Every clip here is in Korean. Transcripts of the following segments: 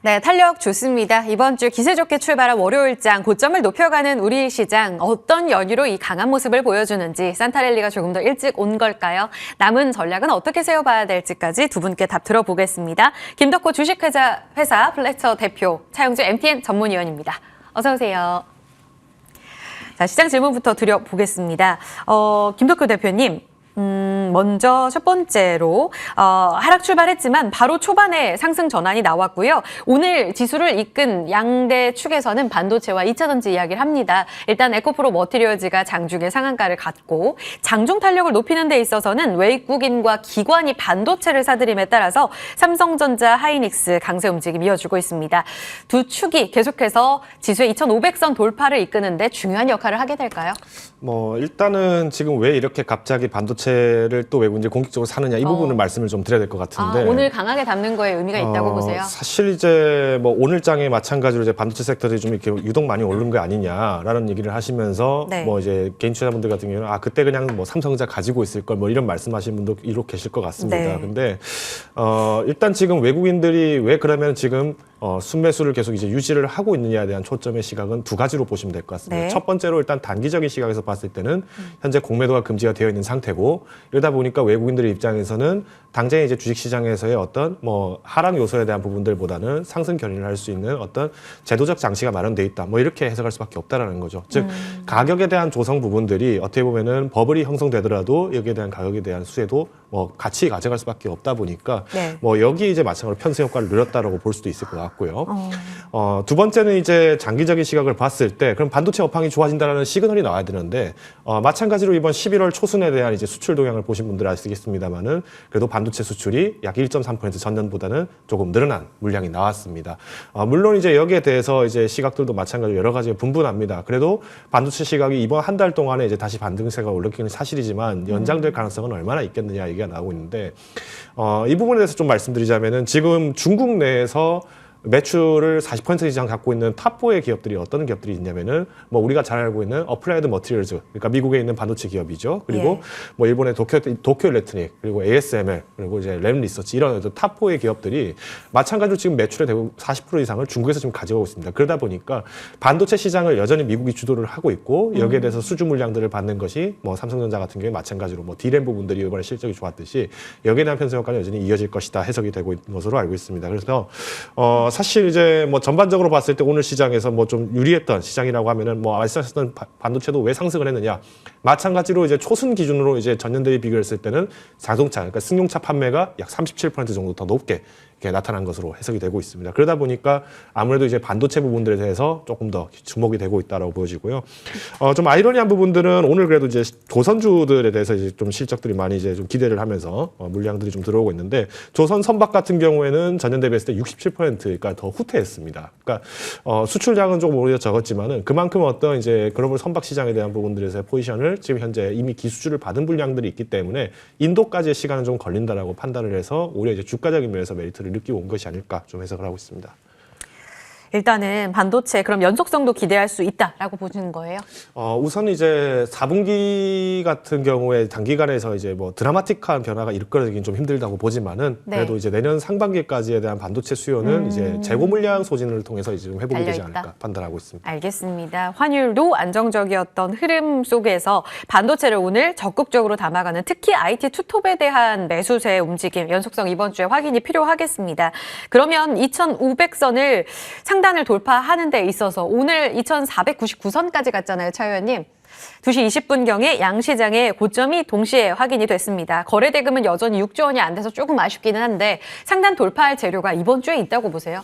네, 탄력 좋습니다. 이번 주 기세 좋게 출발한 월요일장 고점을 높여가는 우리 시장 어떤 연유로 이 강한 모습을 보여주는지 산타랠리가 조금 더 일찍 온 걸까요? 남은 전략은 어떻게 세워봐야 될지까지 두 분께 답 들어보겠습니다. 김덕호 주식회사 플래처 대표, 차영주 MTN 전문위원입니다. 어서 오세요. 자, 시장 질문부터 드려보겠습니다. 김덕호 대표님. 먼저 첫 번째로 하락 출발했지만 바로 초반에 상승 전환이 나왔고요. 오늘 지수를 이끈 양대 축에서는 반도체와 2차전지 이야기를 합니다. 일단 에코프로 머티리얼즈가 장중에 상한가를 갔고 장중 탄력을 높이는 데 있어서는 외국인과 기관이 반도체를 사들임에 따라서 삼성전자, 하이닉스 강세 움직임 이어주고 있습니다. 두 축이 계속해서 지수의 2,500선 돌파를 이끄는데 중요한 역할을 하게 될까요? 일단은 지금 왜 이렇게 갑자기 반도체를 또 외국인들이 공격적으로 사느냐 이 부분을 말씀을 좀 드려야 될 것 같은데. 오늘 강하게 담는 거에 의미가 있다고 보세요? 사실 이제 오늘 장에 마찬가지로 이제 반도체 섹터들이 좀 이렇게 유독 많이 오른 거 아니냐라는 얘기를 하시면서 네. 이제 개인 투자자분들 같은 경우는 그때 그냥 삼성전자 가지고 있을 걸 이런 말씀하시는 분도 이렇게 계실 것 같습니다. 네. 근데 일단 지금 외국인들이 왜 그러면 지금 순매수를 계속 이제 유지를 하고 있느냐에 대한 초점의 시각은 두 가지로 보시면 될 것 같습니다. 네. 첫 번째로 일단 단기적인 시각에서 봤을 때는 현재 공매도가 금지가 되어 있는 상태고 이러다 보니까 외국인들의 입장에서는 당장에 이제 주식시장에서의 어떤 하락 요소에 대한 부분들보다는 상승 견인을 할 수 있는 어떤 제도적 장치가 마련돼 있다. 이렇게 해석할 수밖에 없다라는 거죠. 즉 가격에 대한 조성 부분들이 어떻게 보면은 버블이 형성되더라도 여기에 대한 가격에 대한 수혜도 같이 가져갈 수밖에 없다 보니까 네. 여기에 이제 마찬가지로 편승 효과를 누렸다라고 볼 수도 있을 것 같고요. 두 번째는 이제 장기적인 시각을 봤을 때 그럼 반도체 업황이 좋아진다라는 시그널이 나와야 되는데 마찬가지로 이번 11월 초순에 대한 이제 수출 동향을 보신 분들 아시겠습니다만은 그래도 반도체 수출이 약 1.3% 전년보다는 조금 늘어난 물량이 나왔습니다. 물론 이제 여기에 대해서 이제 시각들도 마찬가지로 여러 가지 분분합니다. 그래도 반도체 시각이 이번 한 달 동안에 이제 다시 반등세가 올라오기는 사실이지만 연장될 가능성은 얼마나 있겠느냐 얘기가 나오고 있는데 이 부분에 대해서 좀 말씀드리자면은 지금 중국 내에서 매출을 40% 이상 갖고 있는 탑4의 기업들이 어떤 기업들이 있냐면은 우리가 잘 알고 있는 어플라이드 머티리얼즈, 그러니까 미국에 있는 반도체 기업이죠. 그리고 일본의 도쿄 일렉트릭, 그리고 ASML, 그리고 이제 램 리서치 이런 탑4의 기업들이 마찬가지로 지금 매출의 대부분 40% 이상을 중국에서 지금 가져가고 있습니다. 그러다 보니까 반도체 시장을 여전히 미국이 주도를 하고 있고 여기에 대해서 수주 물량들을 받는 것이 삼성전자 같은 경우에 마찬가지로 D램 부분들이 이번에 실적이 좋았듯이 여기에 대한 편승 효과는 여전히 이어질 것이다 해석이 되고 있는 것으로 알고 있습니다. 그래서 사실 이제 전반적으로 봤을 때 오늘 시장에서 좀 유리했던 시장이라고 하면은 말씀하셨던 반도체도 왜 상승을 했느냐. 마찬가지로 이제 초순 기준으로 이제 전년 대비 비교했을 때는 자동차, 그러니까 승용차 판매가 약 37% 정도 더 높게 이렇게 나타난 것으로 해석이 되고 있습니다. 그러다 보니까 아무래도 이제 반도체 부분들에 대해서 조금 더 주목이 되고 있다라고 보여지고요. 좀 아이러니한 부분들은 오늘 그래도 이제 조선주들에 대해서 이제 좀 실적들이 많이 이제 좀 기대를 하면서 물량들이 좀 들어오고 있는데 조선 선박 같은 경우에는 전년 대비했을 때 67%가 더 후퇴했습니다. 그러니까 수출량은 조금 오히려 적었지만은 그만큼 어떤 이제 글로벌 선박 시장에 대한 부분들에서의 포지션을 지금 현재 이미 기수주를 받은 물량들이 있기 때문에 인도까지의 시간은 좀 걸린다라고 판단을 해서 오히려 이제 주가적인 면에서 메리트를 느끼고 온 것이 아닐까 좀 해석을 하고 있습니다. 일단은 반도체 그럼 연속성도 기대할 수 있다라고 보시는 거예요? 우선 이제 4분기 같은 경우에 단기간에서 이제 드라마틱한 변화가 일어나긴 좀 힘들다고 보지만은 그래도 이제 내년 상반기까지에 대한 반도체 수요는 이제 재고 물량 소진을 통해서 이제 좀 회복이 되지 않을까 판단하고 있습니다. 알겠습니다. 환율도 안정적이었던 흐름 속에서 반도체를 오늘 적극적으로 담아가는 특히 IT 투톱에 대한 매수세 움직임 연속성 이번 주에 확인이 필요하겠습니다. 그러면 2,500선을 상단을 돌파하는 데 있어서 오늘 2,499선까지 갔잖아요, 차 의원님. 2시 20분경에 양시장의 고점이 동시에 확인이 됐습니다. 거래 대금은 여전히 6조 원이 안 돼서 조금 아쉽기는 한데 상단 돌파할 재료가 이번 주에 있다고 보세요?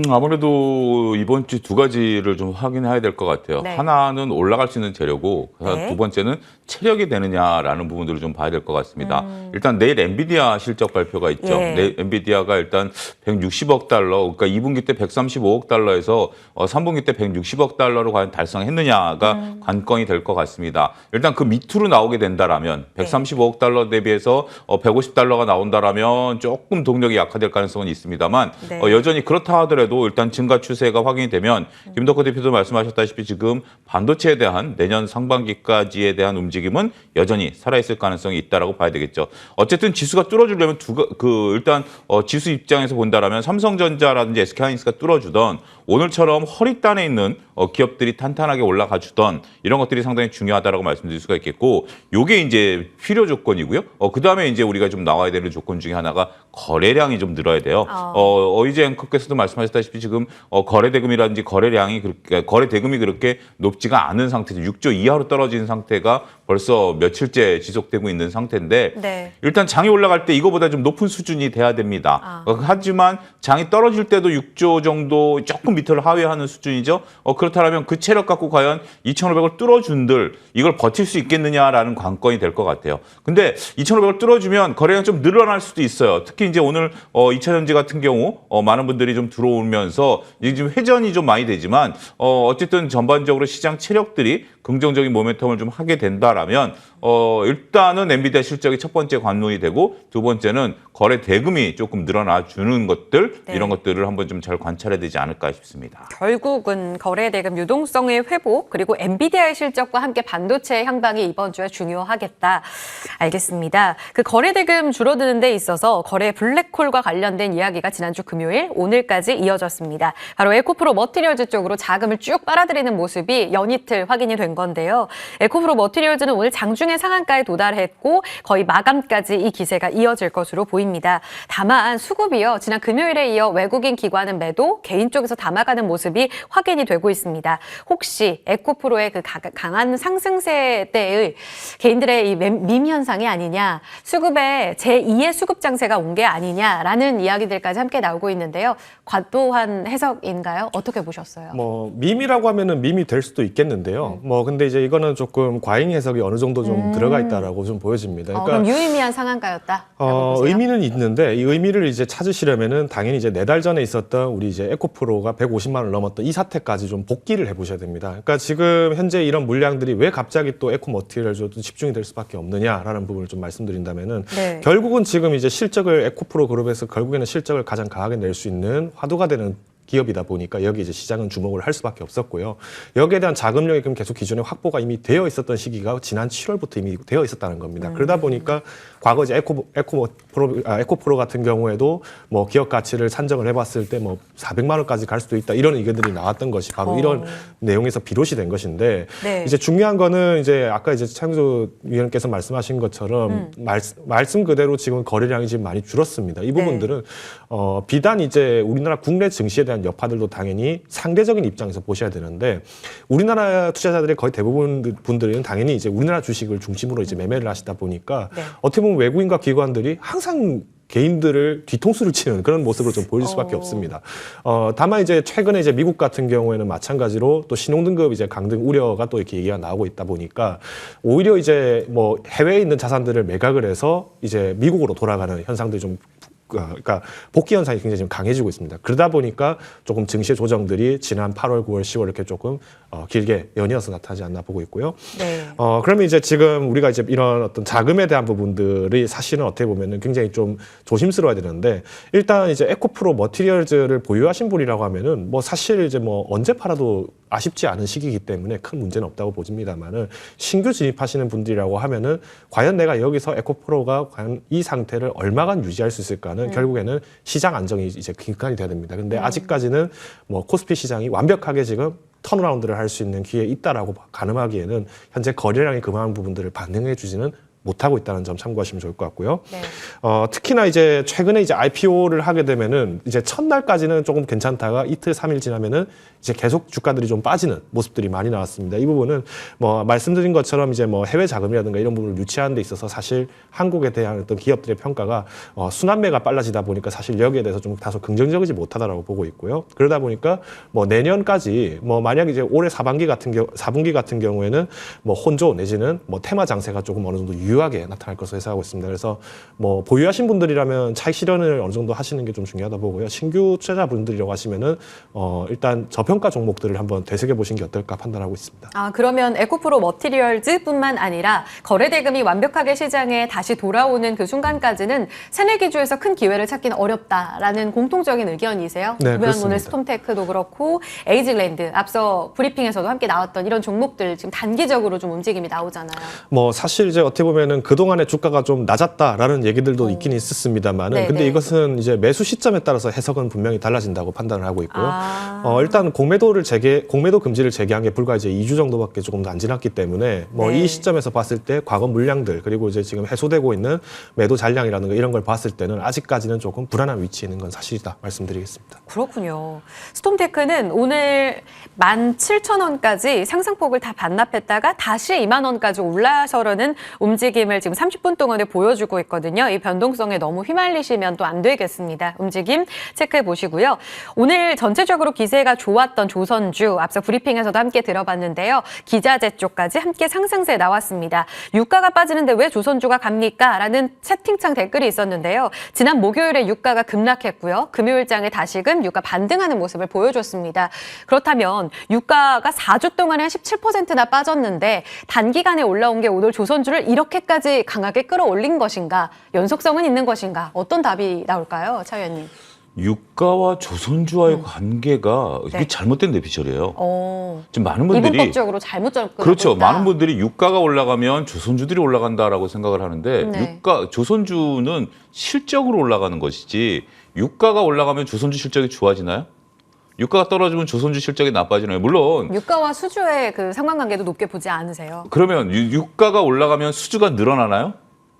아무래도 이번 주 두 가지를 좀 확인해야 될 것 같아요. 네. 하나는 올라갈 수 있는 재료고 두 번째는 체력이 되느냐라는 부분들을 좀 봐야 될 것 같습니다. 일단 내일 엔비디아 실적 발표가 있죠. 내일 엔비디아가 일단 160억 달러, 그러니까 2분기 때 135억 달러에서 3분기 때 160억 달러로 과연 달성했느냐가 관건이 될 것 것 같습니다. 일단 그 밑으로 나오게 된다라면 135억 달러 대비해서 150달러가 나온다라면 조금 동력이 약화될 가능성은 있습니다만 네. 여전히 그렇다 하더라도 일단 증가 추세가 확인이 되면 김덕호 대표도 말씀하셨다시피 지금 반도체에 대한 내년 상반기까지에 대한 움직임은 여전히 살아있을 가능성이 있다라고 봐야 되겠죠. 어쨌든 지수가 뚫어주려면 일단 지수 입장에서 본다라면 삼성전자라든지 SK하이닉스가 뚫어주던 오늘처럼 허리단에 있는 기업들이 탄탄하게 올라가 주던 이런 것들이 상당히 중요하다라고 말씀드릴 수가 있겠고, 요게 이제 필요 조건이고요. 그다음에 이제 우리가 좀 나와야 되는 조건 중에 하나가 거래량이 좀 늘어야 돼요. 어이제 앵커께서도 말씀하셨다시피 지금 거래 대금이라든지 거래 대금이 그렇게 높지가 않은 상태죠. 6조 이하로 떨어진 상태가 벌써 며칠째 지속되고 있는 상태인데 네. 일단 장이 올라갈 때 이거보다 좀 높은 수준이 돼야 됩니다. 하지만 장이 떨어질 때도 6조 정도 조금 밑을 하회하는 수준이죠. 그렇다면 그 체력 갖고 과연 2,500을 뚫어준들 이걸 버틸 수 있겠느냐라는 관건이 될 것 같아요. 근데 2,500을 뚫어주면 거래량 좀 늘어날 수도 있어요. 특히 이제 오늘 2차전지 같은 경우 많은 분들이 좀 들어오면서 이제 지금 회전이 좀 많이 되지만 어쨌든 전반적으로 시장 체력들이 긍정적인 모멘텀을 좀 하게 된다라면 일단은 엔비디아 실적이 첫 번째 관문이 되고 두 번째는 거래 대금이 조금 늘어나 주는 것들 네. 이런 것들을 한번 좀 잘 관찰해야 되지 않을까 싶습니다. 결국은 거래 대금 유동성의 회복 그리고 엔비디아의 실적과 함께 반도체의 향방이 이번 주에 중요하겠다. 알겠습니다. 그 거래 대금 줄어드는 데 있어서 거래 블랙홀과 관련된 이야기가 지난주 금요일 오늘까지 이어졌습니다. 바로 에코프로 머티리얼즈 쪽으로 자금을 쭉 빨아들이는 모습이 연이틀 확인이 된 건데요. 에코프로 머티리얼즈는 오늘 장중에 상한가에 도달했고 거의 마감까지 이 기세가 이어질 것으로 보입니다. 다만 수급이요. 지난 금요일에 이어 외국인 기관은 매도, 개인 쪽에서 담아가는 모습이 확인이 되고 있습니다. 혹시 에코프로의 그 강한 상승세 때의 개인들의 이 밈 현상이 아니냐, 수급에 제2의 수급 장세가 온 게 아니냐라는 이야기들까지 함께 나오고 있는데요. 과도한 해석인가요? 어떻게 보셨어요? 뭐 밈이라고 하면은 밈이 될 수도 있겠는데요. 뭐 근데 이제 이거는 조금 과잉 해석이 어느 정도 좀 들어가 있다라고 좀 보여집니다. 그럼 유의미한 상한가였다. 의미는 있는데 이 의미를 이제 찾으시려면은 당연히 이제 4달 전에 있었던 우리 이제 에코프로가 150만 원을 넘었던 이 사태까지 좀 복기를 해보셔야 됩니다. 그러니까 지금 현재 이런 물량들이 왜 갑자기 또 에코 머티리얼즈도 집중이 될 수밖에 없느냐라는 부분을 좀 말씀드린다면은 네. 결국은 지금 이제 실적을 에코프로 그룹에서 결국에는 실적을 가장 강하게 낼 수 있는 화두가 되는 기업이다 보니까 여기 이제 시장은 주목을 할 수밖에 없었고요. 여기에 대한 자금력이 그럼 계속 기존에 확보가 이미 되어 있었던 시기가 지난 7월부터 이미 되어 있었다는 겁니다. 그러다 보니까 과거 이제 에코프로 같은 경우에도 뭐 기업 가치를 산정을 해봤을 때 뭐 400만 원까지 갈 수도 있다 이런 의견들이 나왔던 것이 바로 이런 내용에서 비롯이 된 것인데 네. 이제 중요한 거는 이제 아까 이제 창조 위원께서 말씀하신 것처럼 말씀 그대로 지금 거래량이 지금 많이 줄었습니다. 이 부분들은 비단 이제 우리나라 국내 증시에 대한 여파들도 당연히 상대적인 입장에서 보셔야 되는데 우리나라 투자자들의 거의 대부분 분들은 당연히 이제 우리나라 주식을 중심으로 이제 매매를 하시다 보니까 네. 어떻게 보면 외국인과 기관들이 항상 개인들을 뒤통수를 치는 그런 모습으로 좀 보일 수밖에 없습니다. 다만 이제 최근에 이제 미국 같은 경우에는 마찬가지로 또 신용등급 이제 강등 우려가 또 이렇게 얘기가 나오고 있다 보니까 오히려 이제 뭐 해외에 있는 자산들을 매각을 해서 이제 미국으로 돌아가는 현상들이 좀 그러니까 복귀 현상이 굉장히 좀 강해지고 있습니다. 그러다 보니까 조금 증시 조정들이 지난 8월, 9월, 10월 이렇게 조금 길게 연이어서 나타나지 않나 보고 있고요. 네. 그러면 이제 지금 우리가 이제 이런 어떤 자금에 대한 부분들이 사실은 어떻게 보면은 굉장히 좀 조심스러워야 되는데 일단 이제 에코프로 머티리얼즈를 보유하신 분이라고 하면은 뭐 사실 이제 뭐 언제 팔아도 아쉽지 않은 시기이기 때문에 큰 문제는 없다고 보집니다만은 신규 진입하시는 분들이라고 하면은 과연 내가 여기서 에코프로가 과연 이 상태를 얼마간 유지할 수 있을까는 결국에는 시장 안정이 이제 기간이 돼야 됩니다. 근데 아직까지는 뭐 코스피 시장이 완벽하게 지금 턴어라운드를 할 수 있는 기회에 있다라고 가늠하기에는 현재 거래량이 그만한 부분들을 반영해 주지는 못하고 있다는 점 참고하시면 좋을 것 같고요. 네. 특히나 이제 최근에 이제 IPO를 하게 되면은 이제 첫날까지는 조금 괜찮다가 이틀, 3일 지나면은 이제 계속 주가들이 좀 빠지는 모습들이 많이 나왔습니다. 이 부분은 뭐 말씀드린 것처럼 이제 뭐 해외 자금이라든가 이런 부분을 유치하는 데 있어서 사실 한국에 대한 어떤 기업들의 평가가 순환매가 빨라지다 보니까 사실 여기에 대해서 좀 다소 긍정적이지 못하다라고 보고 있고요. 그러다 보니까 뭐 내년까지 뭐 만약 이제 올해 4분기 같은 경우에는 뭐 혼조 내지는 뭐 테마 장세가 조금 어느 정도 유효하게 나타날 것으로 예상하고 있습니다. 그래서 뭐 보유하신 분들이라면 차익 실현을 어느 정도 하시는 게 좀 중요하다 보고요. 신규 투자자분들이라고 하시면은 일단 저평가 종목들을 한번 되새겨 보시는 게 어떨까 판단하고 있습니다. 아, 그러면 에코프로 머티리얼즈뿐만 아니라 거래 대금이 완벽하게 시장에 다시 돌아오는 그 순간까지는 새내기주에서 큰 기회를 찾기는 어렵다라는 공통적인 의견이세요? 네, 보면 그렇습니다. 오늘 스톰테크도 그렇고 에이즐랜드 앞서 브리핑에서도 함께 나왔던 이런 종목들 지금 단기적으로 좀 움직임이 나오잖아요. 뭐 사실 이제 어떻게 보면은 그동안의 주가가 좀 낮았다라는 얘기들도 있긴 있었습니다만은 네네. 근데 이것은 이제 매수 시점에 따라서 해석은 분명히 달라진다고 판단을 하고 있고요. 아. 일단 공매도 금지를 재개한 게 불과 이제 2주 정도밖에 조금 더 안 지났기 때문에 뭐 네. 이 시점에서 봤을 때 과거 물량들 그리고 이제 지금 해소되고 있는 매도 잔량이라는 거 이런 걸 봤을 때는 아직까지는 조금 불안한 위치에 있는 건 사실이다 말씀드리겠습니다. 그렇군요. 스톰테크는 오늘 17,000원까지 상승폭을 다 반납했다가 다시 2만 원까지 올라서려는 움직임을 지금 30분 동안에 보여주고 있거든요. 이 변동성에 너무 휘말리시면 또 안 되겠습니다. 움직임 체크해 보시고요. 오늘 전체적으로 기세가 좋았던 조선주 앞서 브리핑에서도 함께 들어봤는데요. 기자재 쪽까지 함께 상승세 나왔습니다. 유가가 빠지는데 왜 조선주가 갑니까? 라는 채팅창 댓글이 있었는데요. 지난 목요일에 유가가 급락했고요. 금요일장에 다시금 유가 반등하는 모습을 보여줬습니다. 그렇다면 유가가 4주 동안에 한 17%나 빠졌는데 단기간에 올라온 게 오늘 조선주를 이렇게까지 강하게 끌어올린 것인가? 연속성은 있는 것인가? 어떤 답이 나올까요? 차 의원님. 유가와 조선주와의 관계가 이게 네. 잘못된 내피셜이에요. 지금 많은 분들이 이분법적으로 잘못 접근하고 그렇죠. 있다. 많은 분들이 유가가 올라가면 조선주들이 올라간다라고 생각을 하는데 네. 조선주는 실적으로 올라가는 것이지 유가가 올라가면 조선주 실적이 좋아지나요? 유가가 떨어지면 조선주 실적이 나빠지나요? 물론 유가와 수주의 그 상관관계도 높게 보지 않으세요? 그러면 유가가 올라가면 수주가 늘어나나요?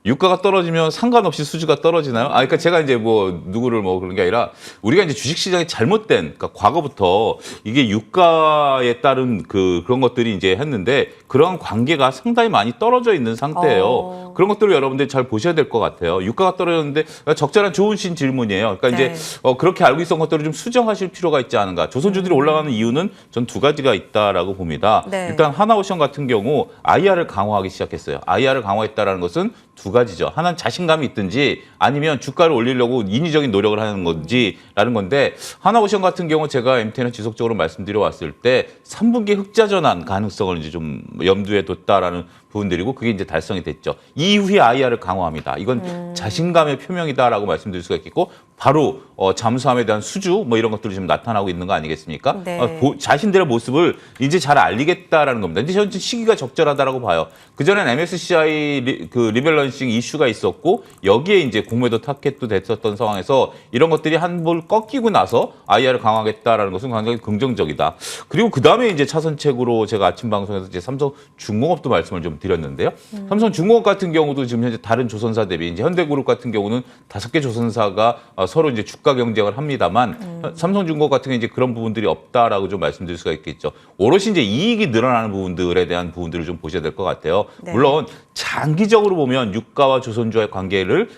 유가가 떨어지면 상관없이 수주가 떨어지나요? 그러니까 제가 이제 뭐 누구를 뭐 그런 게 아니라 우리가 이제 주식시장이 잘못된, 그러니까 과거부터 이게 유가에 따른 그런 것들이 이제 했는데 그러한 관계가 상당히 많이 떨어져 있는 상태예요. 그런 것들을 여러분들이 잘 보셔야 될 것 같아요. 유가가 떨어졌는데 적절한 좋으신 질문이에요. 그러니까 네. 이제 그렇게 알고 있었던 것들을 좀 수정하실 필요가 있지 않은가. 조선주들이 올라가는 이유는 전 두 가지가 있다라고 봅니다. 네. 일단 하나오션 같은 경우 IR을 강화하기 시작했어요. IR을 강화했다라는 것은 두 가지죠. 하나는 자신감이 있든지 아니면 주가를 올리려고 인위적인 노력을 하는 건지라는 건데 하나오션 같은 경우 제가 MT는 지속적으로 말씀드려 왔을 때 3분기 흑자 전환 가능성을 이제 좀 염두에 뒀다라는 부분들이고 그게 이제 달성이 됐죠. 이후에 IR을 강화합니다. 이건 자신감의 표명이다라고 말씀드릴 수가 있겠고 바로 잠수함에 대한 수주 뭐 이런 것들이 좀 나타나고 있는 거 아니겠습니까? 네. 자신들의 모습을 이제 잘 알리겠다라는 겁니다. 이제 현재 시기가 적절하다라고 봐요. 그전엔 MSCI 리밸런싱 이슈가 있었고 여기에 이제 공매도 타켓도 됐었던 상황에서 이런 것들이 한 볼 꺾이고 나서 IR을 강화하겠다라는 것은 굉장히 긍정적이다. 그리고 그 다음에 이제 차선책으로 제가 아침 방송에서 이제 삼성중공업도 말씀을 좀 드렸는데요. 삼성중공업 같은 경우도 지금 현재 다른 조선사 대비 이제 현대그룹 같은 경우는 5개 조선사가 서로 이제 주가 경쟁을 합니다만 삼성중공업 같은 경우 이제 그런 부분들이 없다라고 좀 말씀드릴 수가 있겠죠. 오롯이 이제 이익이 늘어나는 부분들에 대한 부분들을 좀 보셔야 될 것 같아요. 네. 물론 장기적으로 보면 유가와 조선주와의 관계를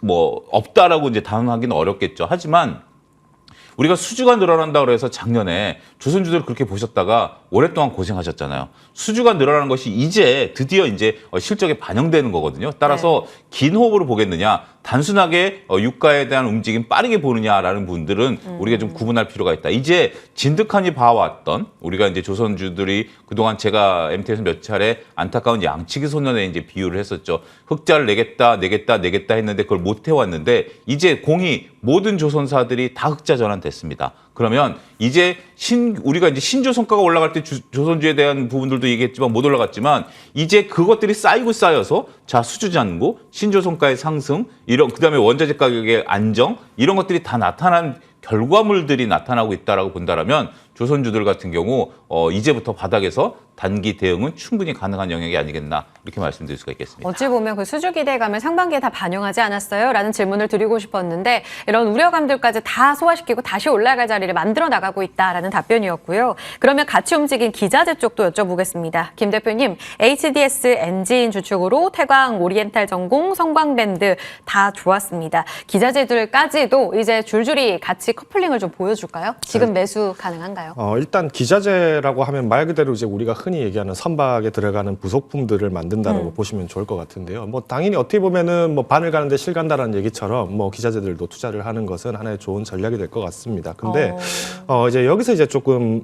뭐 없다라고 이제 단언하기는 어렵겠죠. 하지만 우리가 수주가 늘어난다 그래서 작년에 조선주들 그렇게 보셨다가 오랫동안 고생하셨잖아요. 수주가 늘어나는 것이 이제 드디어 이제 실적에 반영되는 거거든요. 따라서 긴 호흡으로 보겠느냐, 단순하게 유가에 대한 움직임 빠르게 보느냐라는 분들은 우리가 좀 구분할 필요가 있다. 이제 진득하니 봐왔던 우리가 이제 조선주들이 그동안 제가 MT에서 몇 차례 안타까운 양치기 소년에 이제 비유를 했었죠. 흑자를 내겠다 했는데 그걸 못 해왔는데 이제 공이 모든 조선사들이 다 흑자 전환됐습니다. 그러면 이제 우리가 이제 신조성과가 올라갈 때 조선주에 대한 부분들도 얘기했지만 못 올라갔지만 이제 그것들이 쌓이고 쌓여서 자 수주 잔고 신조성과의 상승 그다음에 원자재 가격의 안정 이런 것들이 다 나타난 결과물들이 나타나고 있다라고 본다라면 조선주들 같은 경우 이제부터 바닥에서 단기 대응은 충분히 가능한 영역이 아니겠나 이렇게 말씀드릴 수가 있겠습니다. 어찌 보면 그 수주 기대감을 상반기에 다 반영하지 않았어요? 라는 질문을 드리고 싶었는데 이런 우려감들까지 다 소화시키고 다시 올라갈 자리를 만들어 나가고 있다라는 답변이었고요. 그러면 같이 움직인 기자재 쪽도 여쭤보겠습니다. 김 대표님, HDS 엔진 주축으로 태광, 오리엔탈 전공, 성광밴드 다 좋았습니다. 기자재들까지도 이제 줄줄이 같이 커플링을 좀 보여줄까요? 지금 매수 가능한가요? 뭘까요? 일단 기자재라고 하면 말 그대로 이제 우리가 흔히 얘기하는 선박에 들어가는 부속품들을 만든다라고 보시면 좋을 것 같은데요. 뭐 당연히 어떻게 보면은 뭐 바늘 가는데 실 간다라는 얘기처럼 뭐 기자재들도 투자를 하는 것은 하나의 좋은 전략이 될 것 같습니다. 근데 이제 여기서 이제 조금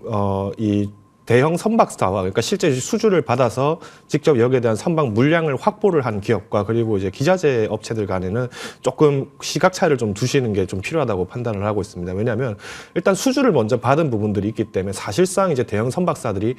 이 대형 선박사와 그러니까 실제 수주를 받아서 직접 여기에 대한 선박 물량을 확보를 한 기업과 그리고 이제 기자재 업체들 간에는 조금 시각 차이를 좀 두시는 게 좀 필요하다고 판단을 하고 있습니다. 왜냐하면 일단 수주를 먼저 받은 부분들이 있기 때문에 사실상 이제 대형 선박사들이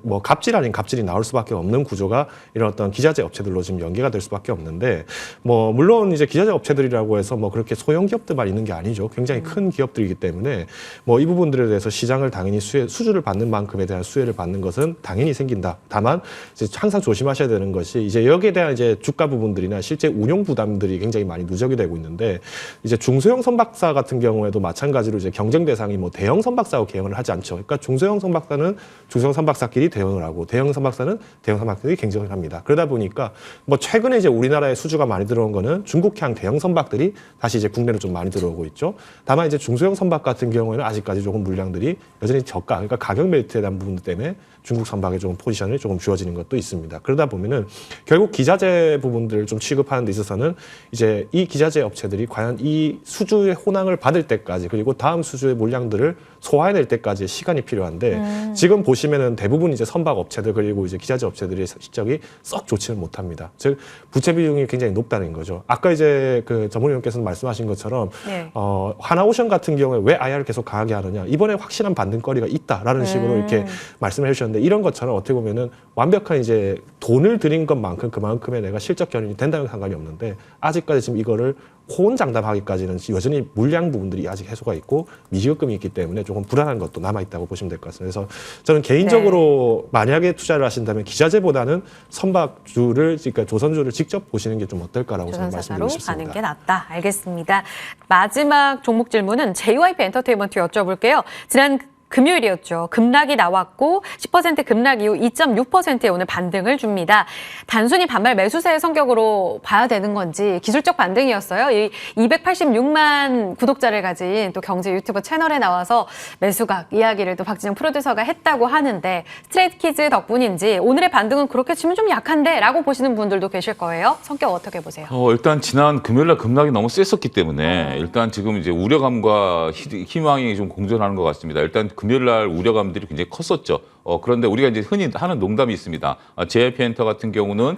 뭐 갑질 아닌 갑질이 나올 수밖에 없는 구조가 이런 어떤 기자재 업체들로 지금 연계가 될 수밖에 없는데 뭐 물론 이제 기자재 업체들이라고 해서 뭐 그렇게 소형 기업들만 있는 게 아니죠. 굉장히 큰 기업들이기 때문에 뭐 이 부분들에 대해서 시장을 당연히 수주를 받는 만큼에 대한 수혜를 받는 것은 당연히 생긴다. 다만 이제 항상 조심하셔야 되는 것이 이제 여기에 대한 이제 주가 부분들이나 실제 운용 부담들이 굉장히 많이 누적이 되고 있는데 이제 중소형 선박사 같은 경우에도 마찬가지로 이제 경쟁 대상이 뭐 대형 선박사하고 경영을 하지 않죠. 그러니까 중소형 선박사는 중소형 선박사끼리 대응을 하고 대형 선박사는 대형 선박사끼리 경쟁을 합니다. 그러다 보니까 뭐 최근에 이제 우리나라에 수주가 많이 들어온 거는 중국향 대형 선박들이 다시 이제 국내로 좀 많이 들어오고 있죠. 다만 이제 중소형 선박 같은 경우에는 아직까지 조금 물량들이 여전히 저가, 그러니까 가격 멜트에 대한 부분들 때문에 중국 선박에 조금 포지션이 조금 주어지는 것도 있습니다. 그러다 보면은 결국 기자재 부분들을 좀 취급하는 데 있어서는 이제 이 기자재 업체들이 과연 이 수주의 호황을 받을 때까지 그리고 다음 수주의 물량들을 소화해낼 때까지의 시간이 필요한데 지금 보시면은 대부분 이제 선박 업체들 그리고 이제 기자재 업체들의 실적이 썩 좋지는 못합니다. 즉 부채 비중이 굉장히 높다는 거죠. 아까 이제 그 전문위원께서 말씀하신 것처럼 네. 하나오션 같은 경우에 왜 IR을 계속 강하게 하느냐 이번에 확실한 반등거리가 있다라는 식으로 이렇게 말씀을 해주셨는데 이런 것처럼 어떻게 보면은 완벽한 이제 돈을 들인 것만큼 그만큼의 내가 실적 견인이 된다면 상관이 없는데 아직까지 지금 이거를 호언장담하기까지는 여전히 물량 부분들이 아직 해소가 있고 미지급금이 있기 때문에 조금 불안한 것도 남아있다고 보시면 될 것 같습니다. 그래서 저는 개인적으로 만약에 투자를 하신다면 기자재보다는 선박주를 그러니까 조선주를 직접 보시는 게 좀 어떨까라고 저는 조선사사로 말씀드리고 싶습니다. 가는 게 낫다. 알겠습니다. 마지막 종목 질문은 JYP 엔터테인먼트 여쭤볼게요. 지난 금요일이었죠. 급락이 나왔고 10% 급락 이후 2.6%의 오늘 반등을 줍니다. 단순히 반발 매수세의 성격으로 봐야 되는 건지 기술적 반등이었어요. 이 286만 구독자를 가진 또 경제 유튜버 채널에 나와서 매수각 이야기를 또 박진영 프로듀서가 했다고 하는데 스트레이트키즈 덕분인지 오늘의 반등은 그렇게 치면 좀 약한데 라고 보시는 분들도 계실 거예요. 성격 어떻게 보세요? 일단 지난 금요일날 급락이 너무 셌었기 때문에 일단 지금 이제 우려감과 희망이 좀 공존하는 것 같습니다. 일단 금요일 날 우려감들이 굉장히 컸었죠. 그런데 우리가 이제 흔히 하는 농담이 있습니다. JYP 엔터 같은 경우는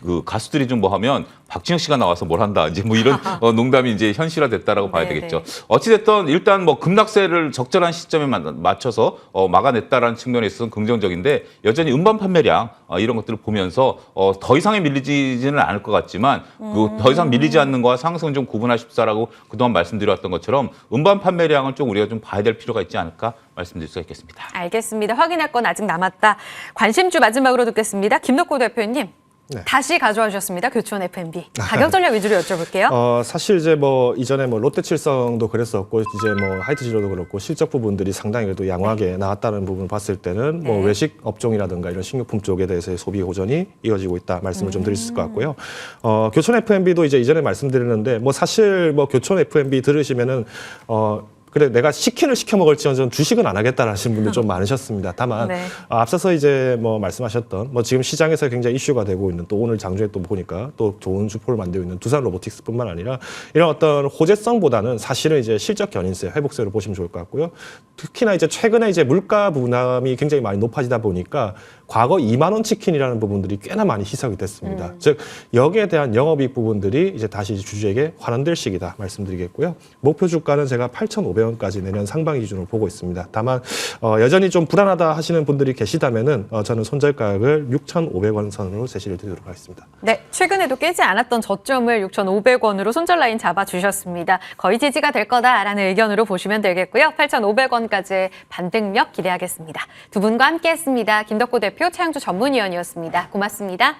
그 가수들이 좀 뭐 하면 박진영 씨가 나와서 뭘 한다. 이제 뭐 이런 농담이 이제 현실화됐다라고 봐야 되겠죠. 어찌됐든 일단 뭐 급락세를 적절한 시점에 맞춰서 막아냈다라는 측면에 있어서는 긍정적인데 여전히 음반 판매량 이런 것들을 보면서 더 이상의 밀리지는 않을 것 같지만 그 더 이상 밀리지 않는 거와 상승은 좀 구분하십사라고 그동안 말씀드렸던 것처럼 음반 판매량을 좀 우리가 좀 봐야 될 필요가 있지 않을까 말씀드릴 수가 있겠습니다. 알겠습니다. 확인할 건 아직 남았다. 관심주 마지막으로 듣겠습니다. 김덕호 대표님. 네. 다시 가져와 주셨습니다. 교촌 F&B. 가격 전략 위주로 여쭤볼게요. 사실 이제 뭐 이전에 뭐 롯데칠성도 그랬었고 이제 뭐 하이트진로도 그렇고 실적 부분들이 상당히 그래도 양호하게 나왔다는 부분을 봤을 때는 뭐 외식 업종이라든가 이런 식료품 쪽에 대해서의 소비 호전이 이어지고 있다 말씀을 좀 드릴 수 있을 것 같고요. 교촌 F&B도 이제 이전에 말씀드렸는데 뭐 사실 뭐 교촌 F&B 들으시면은 그래 내가 치킨을 시켜 먹을지언정 주식은 안 하겠다는 하시는 분들 좀 많으셨습니다. 다만 네. 앞서서 이제 뭐 말씀하셨던 뭐 지금 시장에서 굉장히 이슈가 되고 있는 또 오늘 장중에 또 보니까 또 좋은 주포를 만들고 있는 두산 로보틱스뿐만 아니라 이런 어떤 호재성보다는 사실은 이제 실적 견인세, 회복세로 보시면 좋을 것 같고요. 특히나 이제 최근에 이제 물가 부담이 굉장히 많이 높아지다 보니까 과거 2만 원 치킨이라는 부분들이 꽤나 많이 희석이 됐습니다. 즉 여기에 대한 영업이익 부분들이 이제 다시 주주에게 환원될 시기다 말씀드리겠고요. 목표 주가는 제가 8,500원까지 내년 상반기 기준으로 보고 있습니다. 다만 여전히 좀 불안하다 하시는 분들이 계시다면은 저는 손절 가격을 6,500원 선으로 제시를 드리도록 하겠습니다. 네, 최근에도 깨지 않았던 저점을 6,500원으로 손절 라인 잡아주셨습니다. 거의 지지가 될 거다라는 의견으로 보시면 되겠고요. 8,500원까지의 반등력 기대하겠습니다. 두 분과 함께했습니다. 김덕호 대표, 최양주 전문위원이었습니다. 고맙습니다.